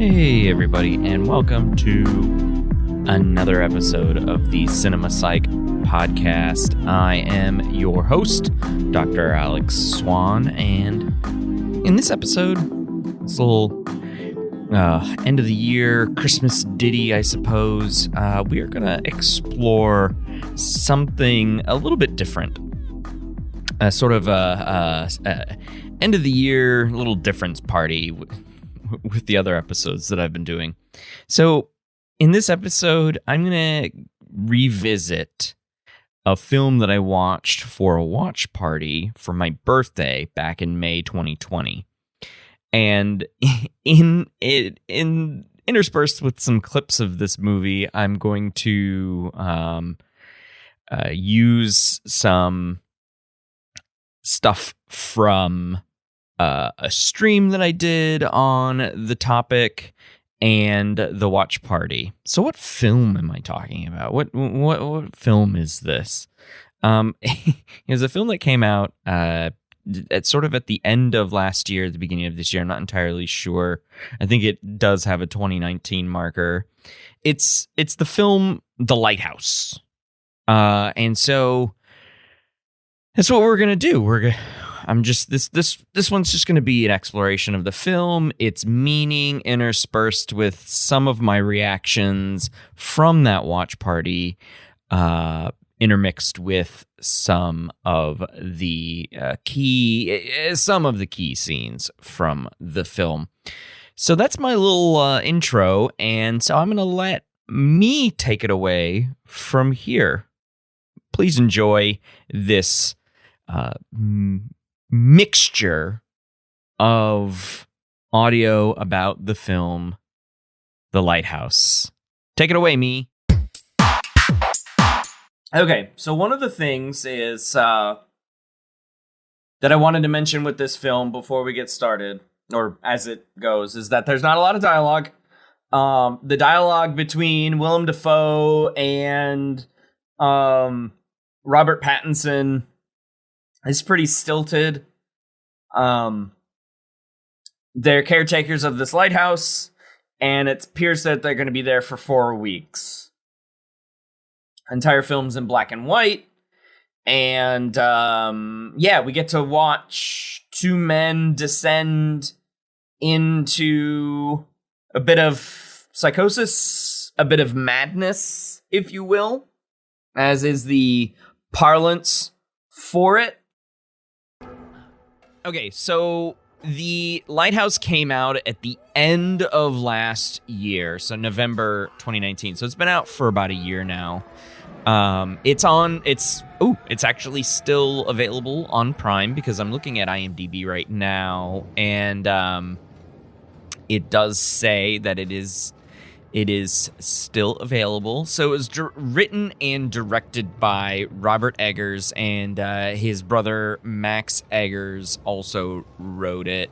Hey everybody, and welcome to another episode of the Cinema Psych podcast. I am your host, Dr. Alex Swan, and in this episode, this little end of the year Christmas ditty, I suppose, we are going to explore something a little bit different. Sort of end of the year little difference party with the other episodes that I've been doing. So in this episode, I'm going to revisit a film that I watched for a watch party for my birthday back in May 2020. And interspersed with some clips of this movie, I'm going to use some stuff from a stream that I did on the topic and the watch party. So what film am I talking about? What film is this? It was a film that came out at the end of last year, at the beginning of this year. I'm not entirely sure. I think it does have a 2019 marker. It's the film The Lighthouse. And so that's what we're gonna do. This one's just going to be an exploration of the film, its meaning interspersed with some of my reactions from that watch party, intermixed with some of the key scenes from the film. So that's my little intro, and so I'm going to let me take it away from here. Please enjoy this mixture of audio about the film The Lighthouse. Take it away, me. Okay, so one of the things is that I wanted to mention with this film before we get started, or as it goes, is that there's not a lot of dialogue. The dialogue between Willem Dafoe and Robert Pattinson is pretty stilted. They're caretakers of this lighthouse, and it appears that they're going to be there for 4 weeks. Entire film's in black and white, and we get to watch two men descend into a bit of psychosis, a bit of madness, if you will, as is the parlance for it. Okay, so The Lighthouse came out at the end of last year, so November 2019. So it's been out for about a year now. It's actually still available on Prime because I'm looking at IMDb right now, and it does say that it is still available. So it was written and directed by Robert Eggers, and his brother Max Eggers also wrote it.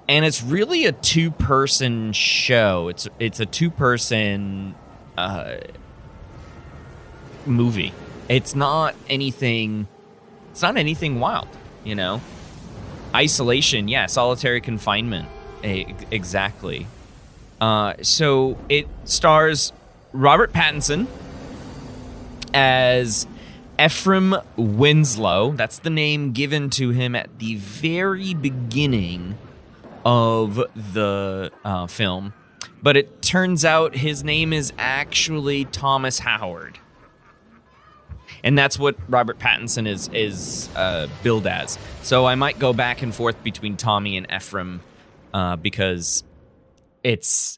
And it's really a two-person show. It's a two-person movie. It's not anything wild, you know. Isolation, yeah, solitary confinement, exactly. So it stars Robert Pattinson as Ephraim Winslow. That's the name given to him at the very beginning of the film. But it turns out his name is actually Thomas Howard. And that's what Robert Pattinson is billed as. So I might go back and forth between Tommy and Ephraim because it's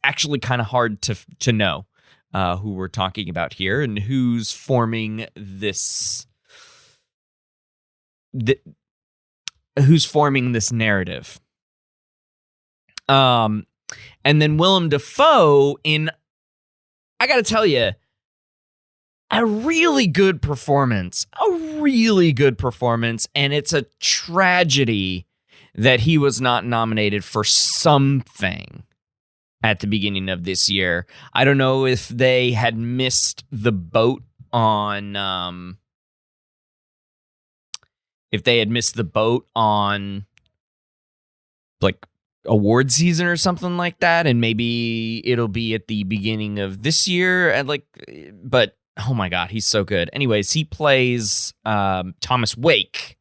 actually kind of hard to know who we're talking about here and who's forming this narrative. And then Willem Dafoe I got to tell you, a really good performance, and it's a tragedy that he was not nominated for something at the beginning of this year. I don't know if they had missed the boat on like award season or something like that, and maybe it'll be at the beginning of this year. And but oh my god, he's so good. Anyways, he plays Thomas Wake.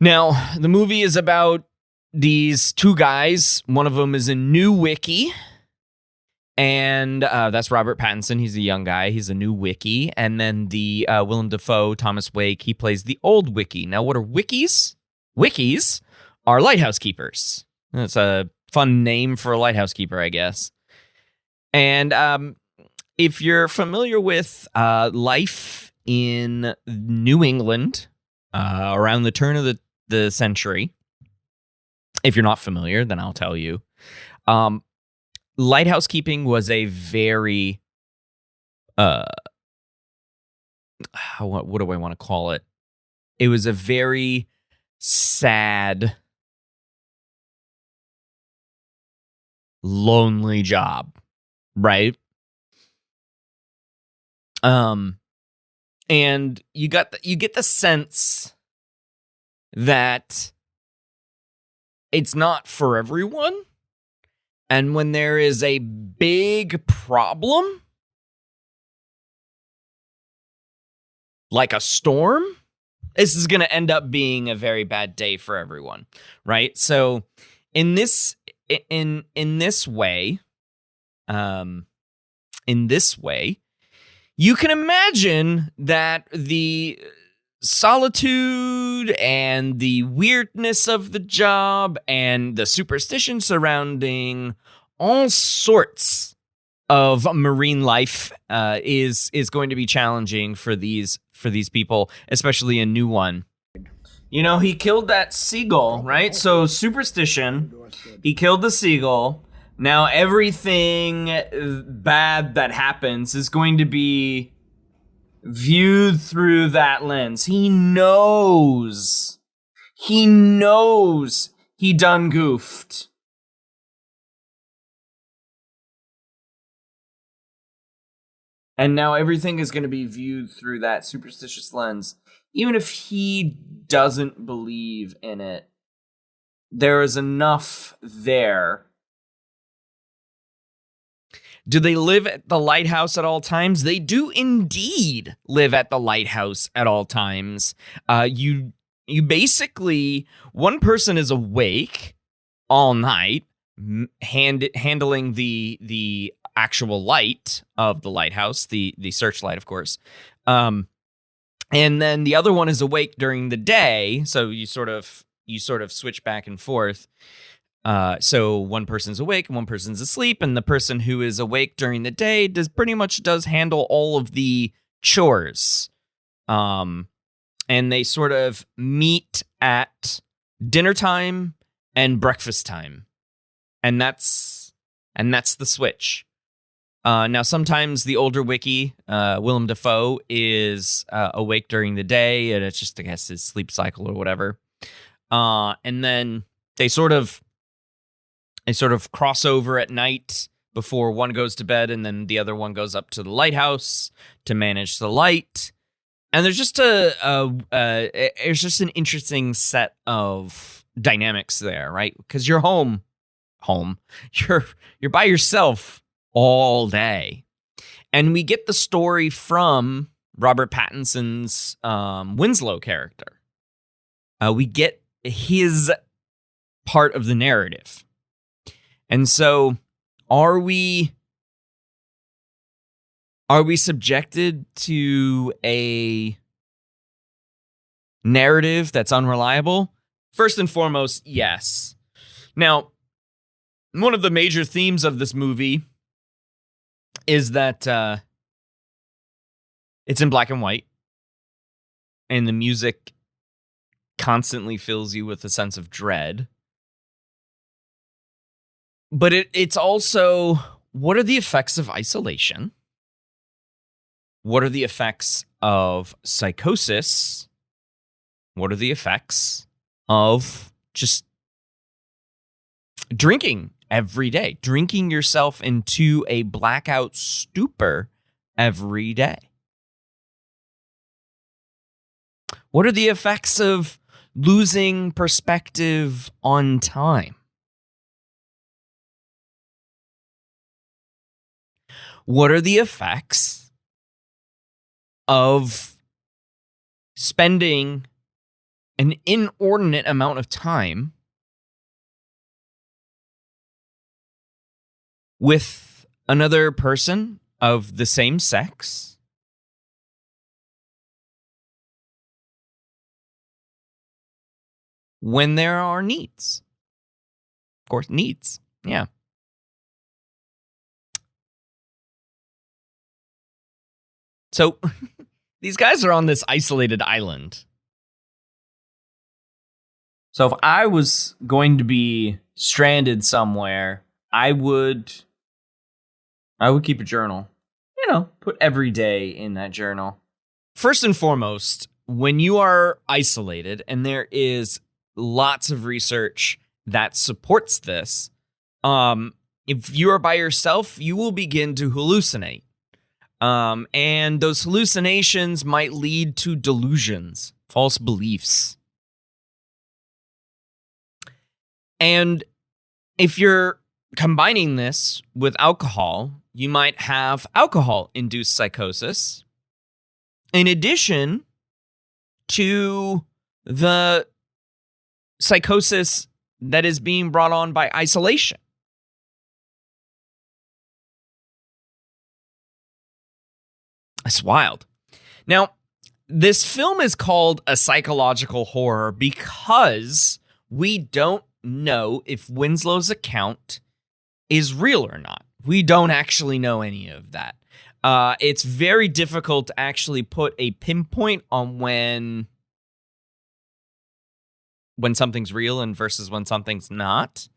Now, the movie is about these two guys. One of them is a new wiki, and that's Robert Pattinson. He's a young guy. He's a new wiki. And then the Willem Dafoe, Thomas Wake, he plays the old wiki. Now, what are wikis? Wikis are lighthouse keepers. That's a fun name for a lighthouse keeper, I guess. And if you're familiar with life in New England around the turn of the century, if you're not familiar, then I'll tell you. Lighthouse keeping was a very, what do I want to call it? It was a very sad, lonely job, right? And you get the sense that it's not for everyone. And when there is a big problem, like a storm, this is going to end up being a very bad day for everyone, right? So in this way, you can imagine that the solitude and the weirdness of the job and the superstition surrounding all sorts of marine life is going to be challenging for these people, especially a new one. You know, he killed that seagull, right? So superstition, he killed the seagull. Now everything bad that happens is going to be viewed through that lens. He knows he done goofed. And now everything is going to be viewed through that superstitious lens. Even if he doesn't believe in it, there is enough there. Do they live at the lighthouse at all times? They do indeed live at the lighthouse at all times. You basically, one person is awake all night, handling the actual light of the lighthouse, the searchlight, of course. And then the other one is awake during the day. So you sort of switch back and forth. So one person's awake and one person's asleep, and the person who is awake during the day pretty much handle all of the chores. And they sort of meet at dinner time and breakfast time. And that's the switch. Now, sometimes the older wiki, Willem Dafoe, is awake during the day, and it's just, I guess, his sleep cycle or whatever. And then they sort of cross over at night before one goes to bed, and then the other one goes up to the lighthouse to manage the light. And there's just there's just an interesting set of dynamics there, right? Because you're home, you're by yourself all day, and we get the story from Robert Pattinson's Winslow character. We get his part of the narrative. And so are we subjected to a narrative that's unreliable? First and foremost, yes. Now, one of the major themes of this movie is that it's in black and white, and the music constantly fills you with a sense of dread. But it's also, what are the effects of isolation? What are the effects of psychosis? What are the effects of just drinking every day, drinking yourself into a blackout stupor every day? What are the effects of losing perspective on time? What are the effects of spending an inordinate amount of time with another person of the same sex when there are needs? Of course, needs. Yeah. So these guys are on this isolated island. So if I was going to be stranded somewhere, I would keep a journal. Put every day in that journal. First and foremost, when you are isolated, and there is lots of research that supports this, if you are by yourself, you will begin to hallucinate. And those hallucinations might lead to delusions, false beliefs. And if you're combining this with alcohol, you might have alcohol-induced psychosis, in addition to the psychosis that is being brought on by isolation. It's wild. Now, this film is called a psychological horror because we don't know if Winslow's account is real or not. We don't actually know any of that. It's very difficult to actually put a pinpoint on when something's real and versus when something's not.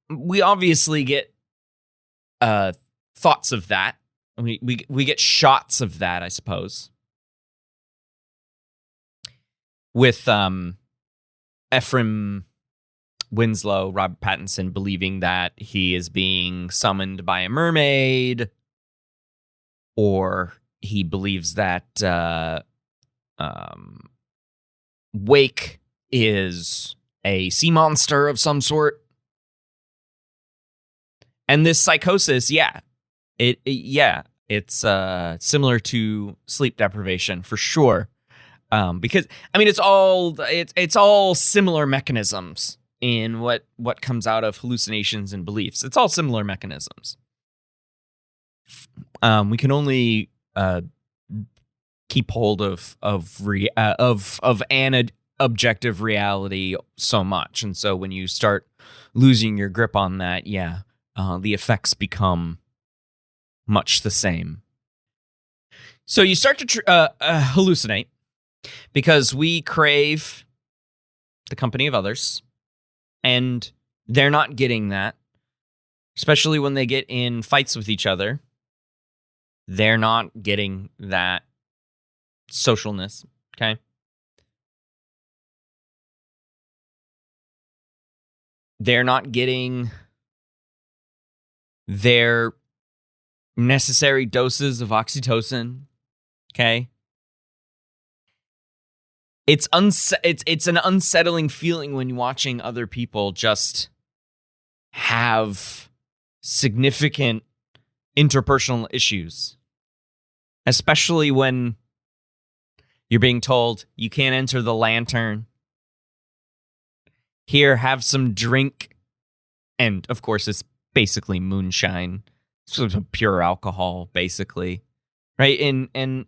We obviously get thoughts of that. We get shots of that, I suppose. With Ephraim Winslow, Robert Pattinson, believing that he is being summoned by a mermaid, or he believes that Wake is a sea monster of some sort. And this psychosis, it's similar to sleep deprivation for sure. Because it's all similar mechanisms in what comes out of hallucinations and beliefs. It's all similar mechanisms. We can only keep hold of an objective reality so much, and so when you start losing your grip on that, the effects become much the same. So you start to hallucinate because we crave the company of others. And they're not getting that, especially when they get in fights with each other. They're not getting that socialness, okay? They're not getting their necessary doses of oxytocin, okay? It's an unsettling feeling when you're watching other people just have significant interpersonal issues, especially when you're being told you can't enter the lantern. Here, have some drink. And of course, it's basically moonshine. It's pure alcohol, basically. Right? And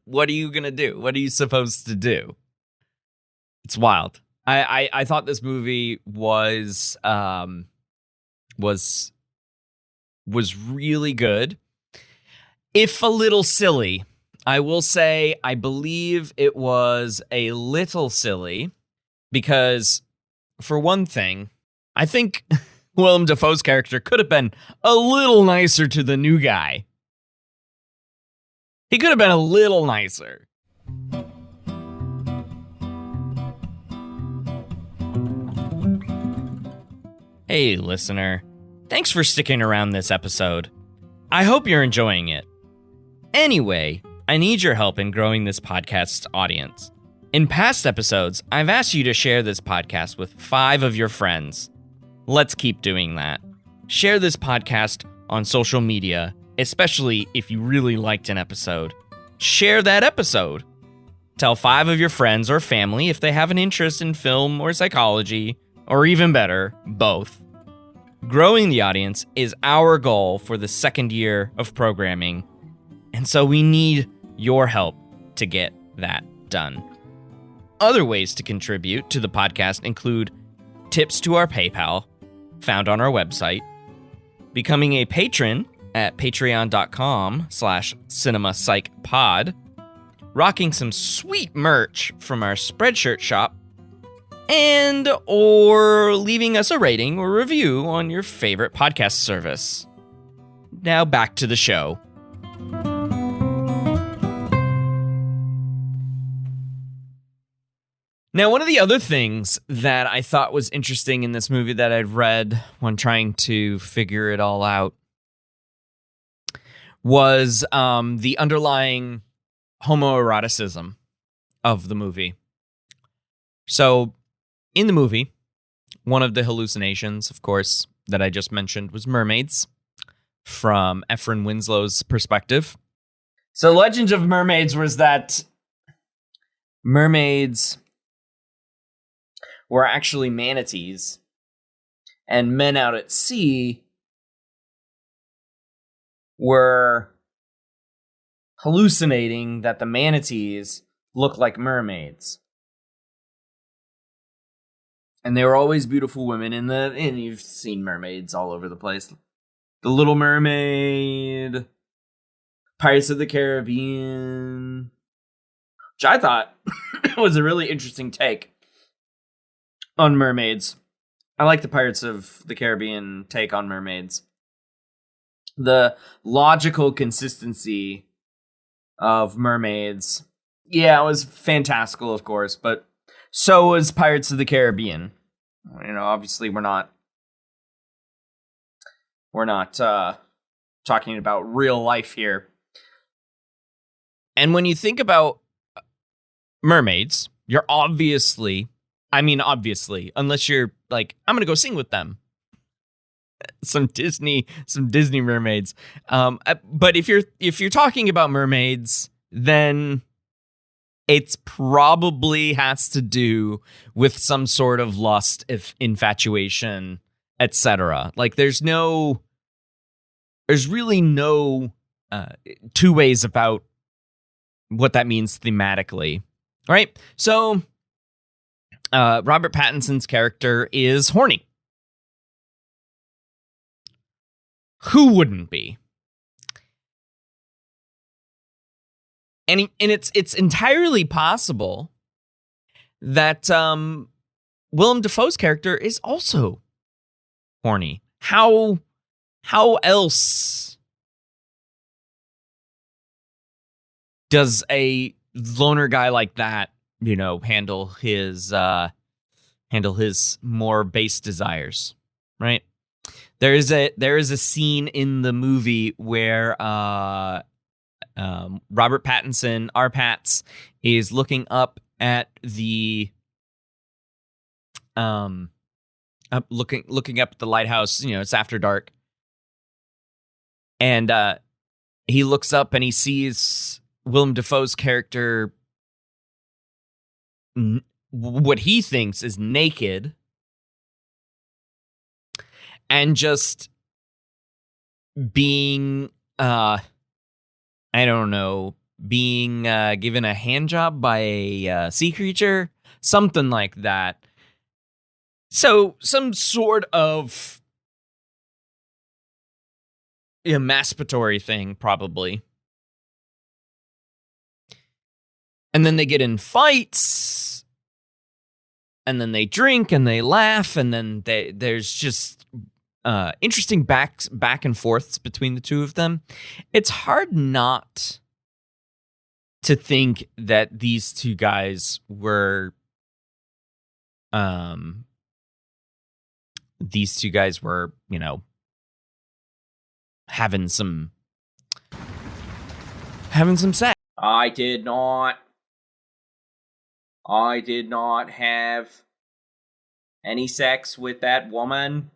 what are you going to do? What are you supposed to do? It's wild. I thought this movie was really good. If a little silly. I will say I believe it was a little silly because, for one thing, I think Willem Dafoe's character could have been a little nicer to the new guy. He could have been a little nicer. Hey, listener. Thanks for sticking around this episode. I hope you're enjoying it. Anyway, I need your help in growing this podcast's audience. In past episodes, I've asked you to share this podcast with 5 of your friends. Let's keep doing that. Share this podcast on social media, especially if you really liked an episode. Share that episode. Tell 5 of your friends or family if they have an interest in film or psychology, or even better, both. Growing the audience is our goal for the second year of programming, and so we need your help to get that done. Other ways to contribute to the podcast include tips to our PayPal, found on our website, becoming a patron at patreon.com/cinemapsychpod, rocking some sweet merch from our Spreadshirt shop, and or leaving us a rating or review on your favorite podcast service. Now back to the show. Now, one of the other things that I thought was interesting in this movie that I'd read when trying to figure it all out was the underlying homoeroticism of the movie. So, in the movie, one of the hallucinations, of course, that I just mentioned was mermaids from Efren Winslow's perspective. So, Legends of Mermaids was that mermaids were actually manatees, and men out at sea were hallucinating that the manatees looked like mermaids. And they were always beautiful women, and you've seen mermaids all over the place. The Little Mermaid, Pirates of the Caribbean, which I thought was a really interesting take on mermaids. I like the Pirates of the Caribbean take on mermaids. The logical consistency of mermaids. Yeah, it was fantastical, of course, but so was Pirates of the Caribbean. You know, obviously we're not talking about real life here. And when you think about mermaids, you're obviously, unless you're like, I'm gonna go sing with them. Some Disney mermaids. But if you're talking about mermaids, then it's probably has to do with some sort of lust, infatuation, etc. Like there's really no two ways about what that means thematically. All right, so Robert Pattinson's character is horny. Who wouldn't be? And it's entirely possible that Willem Dafoe's character is also horny. How else does a loner guy like that, you know, handle his more base desires, right? There is a scene in the movie where Robert Pattinson, our Pats, is looking up at the looking up at the lighthouse. You know, it's after dark, and he looks up and he sees Willem Dafoe's character, what he thinks is naked, and just being being given a hand job by a sea creature, something like that. So some sort of masturbatory thing, probably. And then they get in fights, and then they drink and they laugh, and then there's just interesting back and forths between the two of them. It's hard not to think that these two guys were you know, having some sex. I did not have any sex with that woman.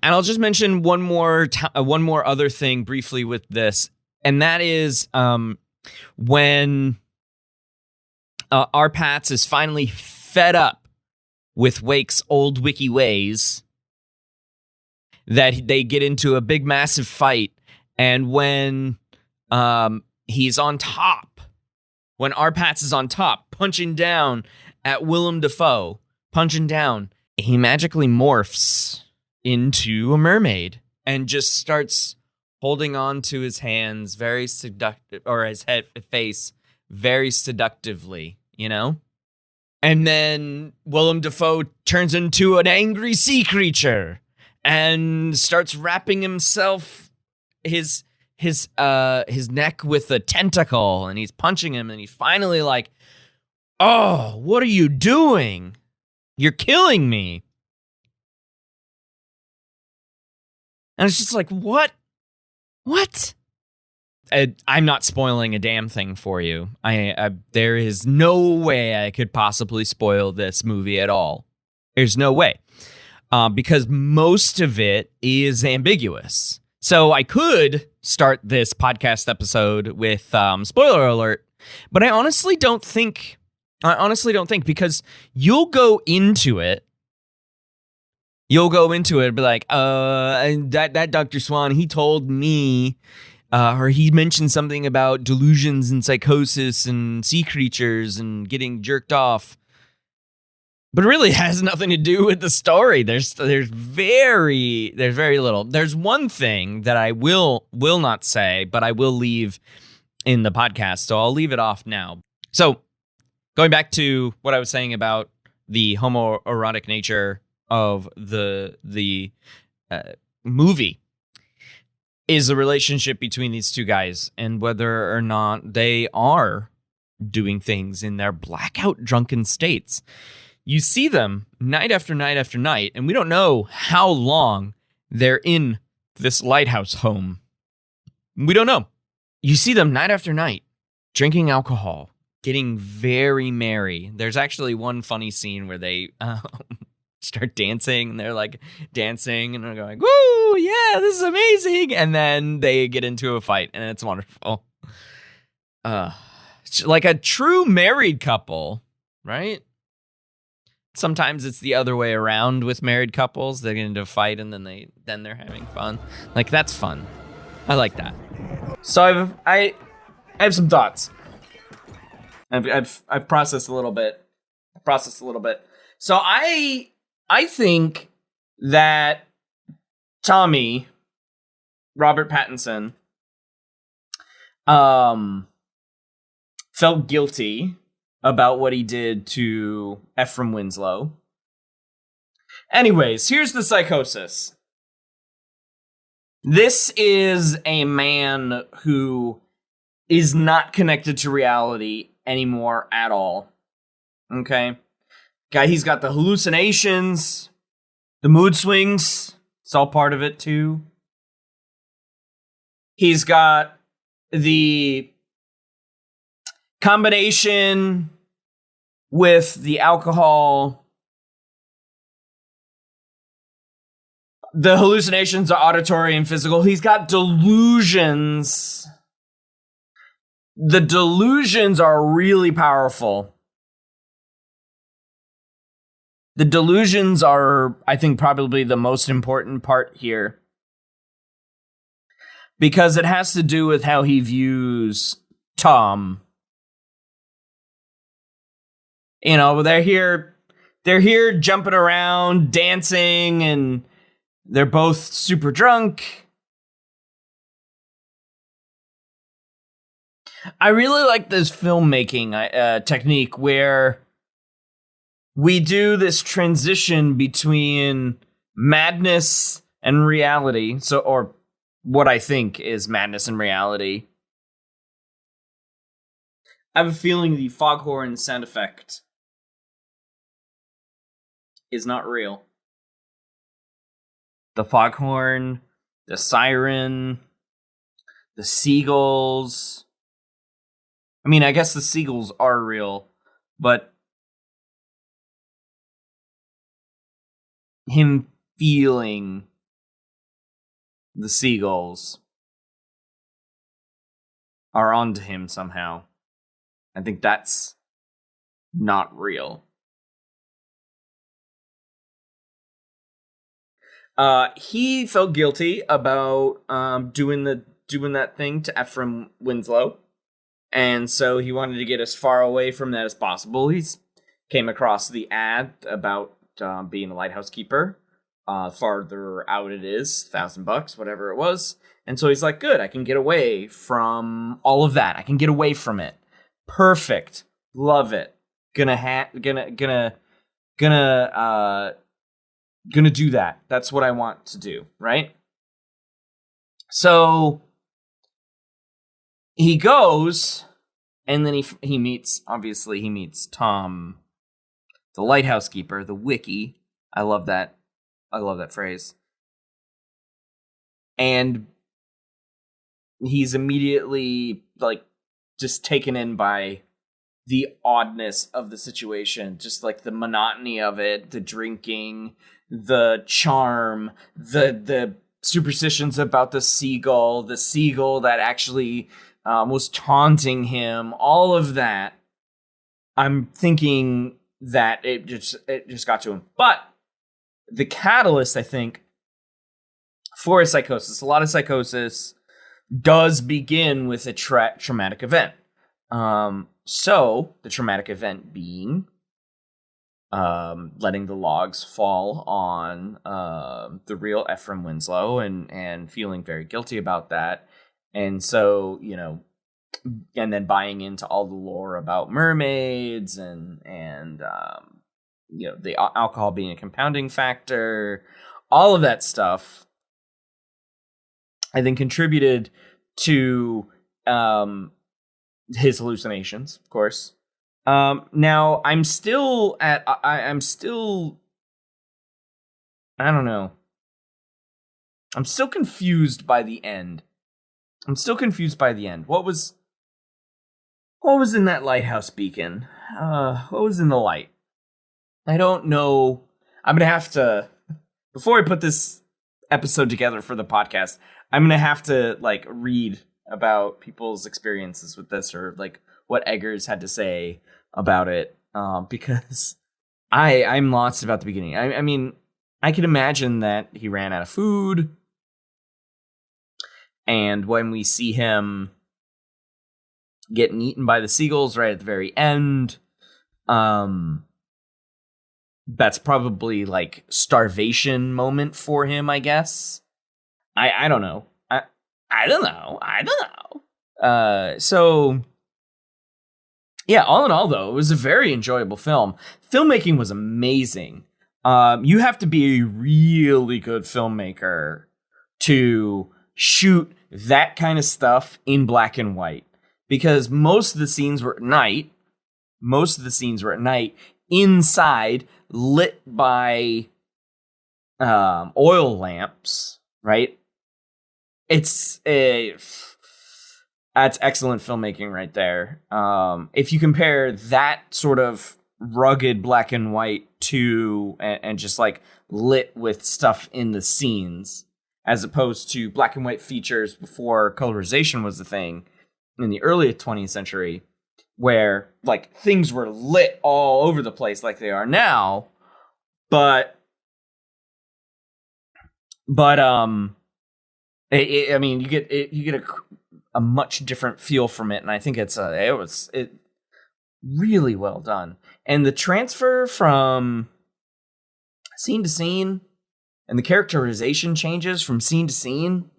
And I'll just mention one more other thing briefly with this, and that is when Arpats is finally fed up with Wake's old wiki ways, that they get into a big, massive fight. And when he's on top, when Arpats is on top, punching down at Willem Dafoe, punching down, he magically morphs into a mermaid and just starts holding on to his hands very seductive, or his face very seductively, you know? And then Willem Dafoe turns into an angry sea creature and starts wrapping his neck with a tentacle, and he's punching him, and he's finally like, "Oh, what are you doing? You're killing me." And it's just like, what? I'm not spoiling a damn thing for you. There is no way I could possibly spoil this movie at all. There's no way. Because most of it is ambiguous. So I could start this podcast episode with spoiler alert, but I honestly don't think, because you'll go into it and be like, that Dr. Swan, he told me, or he mentioned something about delusions and psychosis and sea creatures and getting jerked off. But it really has nothing to do with the story. There's very little. There's one thing that I will not say, but I will leave in the podcast, so I'll leave it off now. So, going back to what I was saying about the homoerotic nature of the movie, is the relationship between these two guys and whether or not they are doing things in their blackout drunken states. You see them night after night after night, and we don't know how long they're in this lighthouse home. We don't know. You see them night after night, drinking alcohol, getting very merry. There's actually one funny scene where they start dancing, and they're like dancing, and they're going, "Woo, yeah, this is amazing!" And then they get into a fight, and it's wonderful. Like a true married couple, right? Sometimes it's the other way around with married couples. They get into a fight and then they're having fun. Like, that's fun. I like that. So I have some thoughts. I've processed a little bit. So I think that Tommy, Robert Pattinson, felt guilty about what he did to Ephraim Winslow. Anyways, here's the psychosis. This is a man who is not connected to reality anymore at all. Okay? Guy, he's got the hallucinations, the mood swings. It's all part of it, too. He's got the combination with the alcohol. The hallucinations are auditory and physical. He's got delusions. The delusions are really powerful. The delusions are, I think, probably the most important part here. Because it has to do with how he views Tom. You know, they're here jumping around, dancing, and they're both super drunk. I really like this filmmaking technique where we do this transition between madness and reality. So, or what I think is madness and reality. I have a feeling the foghorn sound effect is not real. The foghorn, the siren, the seagulls. I mean, I guess the seagulls are real, but him feeling the seagulls are onto him somehow. I think that's not real. He felt guilty about doing that thing to Ephraim Winslow, and so he wanted to get as far away from that as possible. He's came across the ad about being a lighthouse keeper. Farther out it is, $1,000, whatever it was, and so he's like, "Good, I can get away from all of that. I can get away from it. Perfect, love it. Gonna do that. That's what I want to do, right?" So he goes, and then he meets Tom, the lighthouse keeper, the wiki. I love that phrase. And he's immediately like just taken in by the oddness of the situation, just like the monotony of it, the drinking, the charm, the superstitions about the seagull that actually was taunting him, all of that. I'm thinking that it just got to him. But the catalyst, I think, for a psychosis, a lot of psychosis does begin with a traumatic event. So the traumatic event being letting the logs fall on the real Ephraim Winslow and feeling very guilty about that. And so, and then buying into all the lore about mermaids and the alcohol being a compounding factor, all of that stuff, I think contributed to his hallucinations, of course. Now I'm still I don't know. I'm still confused by the end. What was in that lighthouse beacon? What was in the light? I don't know. I'm going to have to, before I put this episode together for the podcast, I'm going to have to read about people's experiences with this, or what Eggers had to say about it, because I'm lost about the beginning. I mean, I can imagine that he ran out of food, and when we see him getting eaten by the seagulls right at the very end, that's probably starvation moment for him, I guess. I don't know. I don't know. So yeah, all in all, though, it was a very enjoyable film. Filmmaking was amazing. You have to be a really good filmmaker to shoot that kind of stuff in black and white, because most of the scenes were at night. Inside, lit by oil lamps, right? That's excellent filmmaking right there. If you compare that sort of rugged black and white to and just lit with stuff in the scenes, as opposed to black and white features before colorization was the thing in the early 20th century, where things were lit all over the place like they are now, but I mean, you get a much different feel from it, and I think it was really well done. And the transfer from scene to scene, and the characterization changes from scene to scene,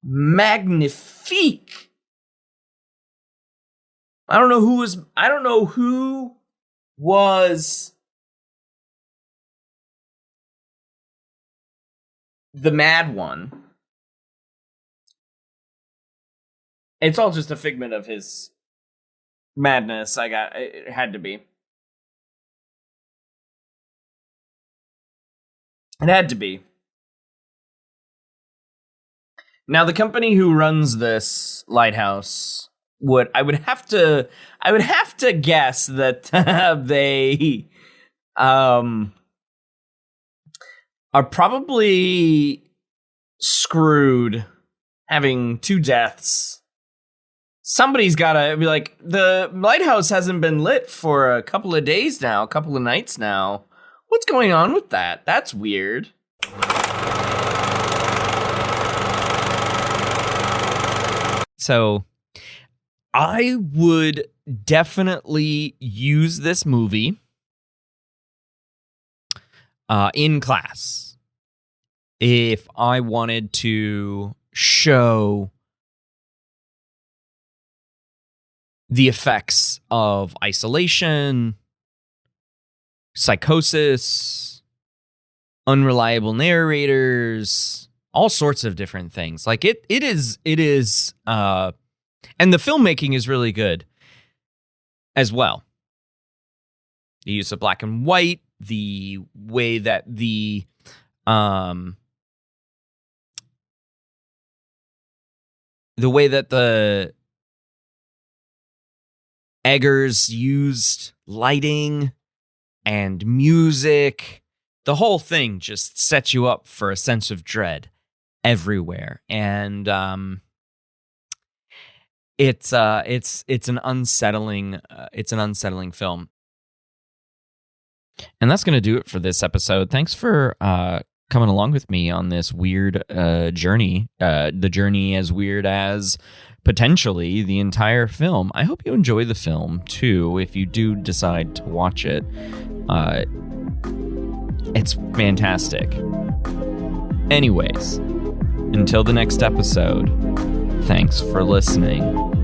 magnifique. I don't know who was the mad one. It's all just a figment of his madness. It had to be. It had to be. Now, the company who runs this lighthouse I would have to guess that they are probably screwed having 2 deaths. Somebody's gotta be like, the lighthouse hasn't been lit for a couple of days now, a couple of nights now. What's going on with that? That's weird. So I would definitely use this movie in class if I wanted to show the effects of isolation, psychosis, unreliable narrators, all sorts of different things. Like it is, and the filmmaking is really good as well. The use of black and white, the way that the Eggers used lighting and music, the whole thing just sets you up for a sense of dread everywhere. And it's an unsettling film. And that's going to do it for this episode. Thanks for coming along with me on this weird journey. The journey as weird as potentially the entire film. I hope you enjoy the film too if you do decide to watch it. It's fantastic. Anyways, until the next episode, thanks for listening.